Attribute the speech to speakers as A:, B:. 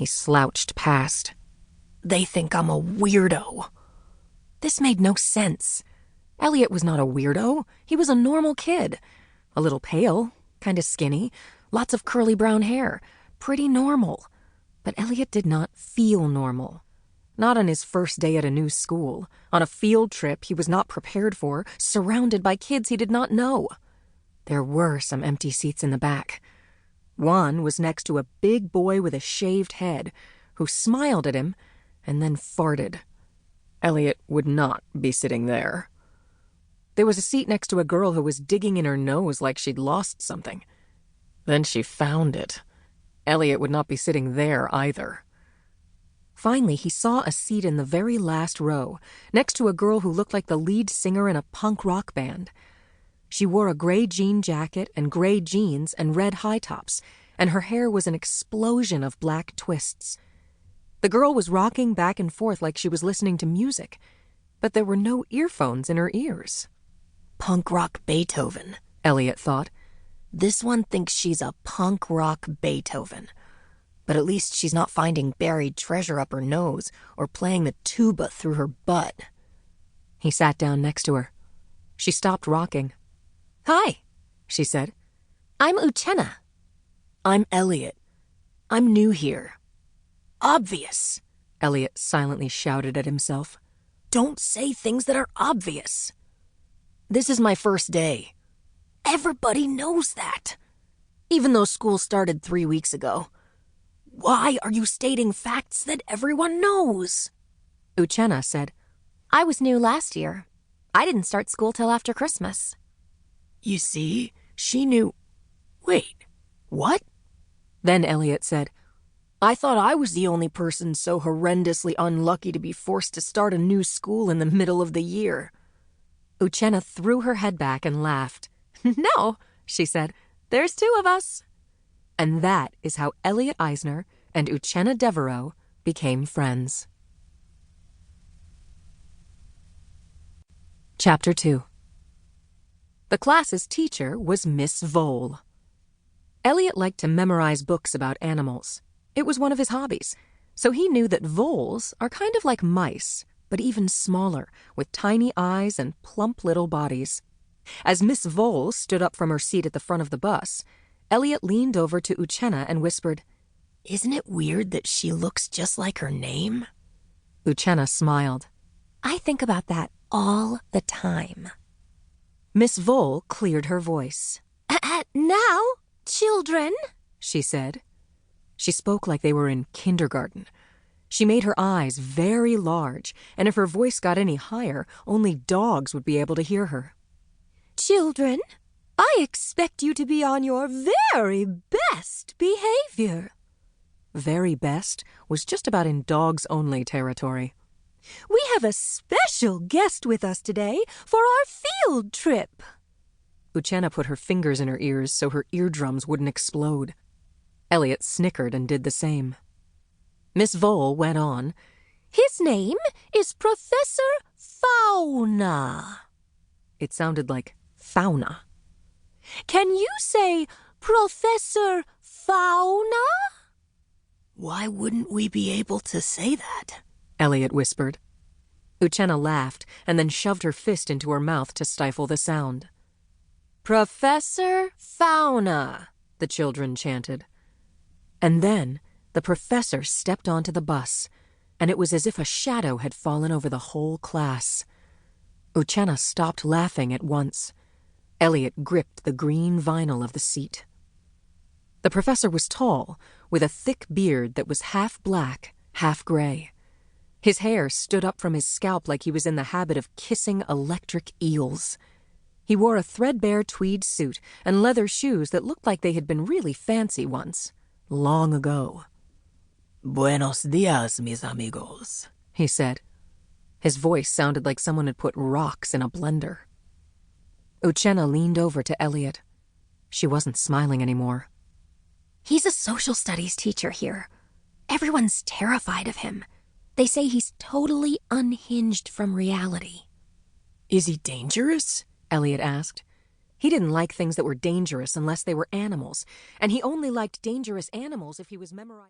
A: He slouched past. They think I'm a weirdo. This made no sense. Elliot was not a weirdo. He was a normal kid. A little pale, kind of skinny, lots of curly brown hair. Pretty normal. But Elliot did not feel normal. Not on his first day at a new school, on a field trip he was not prepared for, surrounded by kids he did not know. There were some empty seats in the back. One was next to a big boy with a shaved head, who smiled at him and then farted. Elliot would not be sitting there. There was a seat next to a girl who was digging in her nose like she'd lost something. Then she found it. Elliot would not be sitting there either. Finally, he saw a seat in the very last row, next to a girl who looked like the lead singer in a punk rock band. She wore a gray jean jacket and gray jeans and red high tops, and her hair was an explosion of black twists. The girl was rocking back and forth like she was listening to music, but there were no earphones in her ears. Punk rock Beethoven, Elliot thought. This one thinks she's a punk rock Beethoven. But at least she's not finding buried treasure up her nose or playing the tuba through her butt. He sat down next to her. She stopped rocking. "Hi," she said. "I'm Uchenna." "I'm Elliot. I'm new here." "Obvious," Elliot silently shouted at himself. "Don't say things that are obvious." "This is my first day." "Everybody knows that. Even though school started 3 weeks ago. Why are you stating facts that everyone knows?" Uchenna said, "I was new last year. I didn't start school till after Christmas." "You see, she knew—" "Wait, what?" Then Elliot said, "I thought I was the only person so horrendously unlucky to be forced to start a new school in the middle of the year." Uchenna threw her head back and laughed. "No," she said, "there's 2 of us." And that is how Elliot Eisner and Uchenna Devereaux became friends. Chapter 2. The class's teacher was Miss Vole. Elliot liked to memorize books about animals. It was one of his hobbies, so he knew that voles are kind of like mice, but even smaller, with tiny eyes and plump little bodies. As Miss Vole stood up from her seat at the front of the bus, Elliot leaned over to Uchenna and whispered, "Isn't it weird that she looks just like her name?" Uchenna smiled. "I think about that all the time." Miss Vole cleared her voice. "Now, children," she said. She spoke like they were in kindergarten. She made her eyes very large, and if her voice got any higher, only dogs would be able to hear her. "Children, I expect you to be on your very best behavior." Very best was just about in dogs-only territory. "We have a special guest with us today for our field trip." Uchenna put her fingers in her ears so her eardrums wouldn't explode. Elliot snickered and did the same. Miss Vole went on, "His name is Professor Fauna." It sounded like fauna. "Can you say Professor Fauna?" "Why wouldn't we be able to say that?" Elliot whispered. Uchenna laughed and then shoved her fist into her mouth to stifle the sound. "Professor Fauna," the children chanted. And then the professor stepped onto the bus, and it was as if a shadow had fallen over the whole class. Uchenna stopped laughing at once. Elliot gripped the green vinyl of the seat. The professor was tall, with a thick beard that was half black, half gray. His hair stood up from his scalp like he was in the habit of kissing electric eels. He wore a threadbare tweed suit and leather shoes that looked like they had been really fancy once, long ago. "Buenos dias, mis amigos," he said. His voice sounded like someone had put rocks in a blender. Uchenna leaned over to Elliot. She wasn't smiling anymore. "He's a social studies teacher here. Everyone's terrified of him. They say he's totally unhinged from reality." "Is he dangerous?" Elliot asked. He didn't like things that were dangerous unless they were animals, and he only liked dangerous animals if he was memorizing.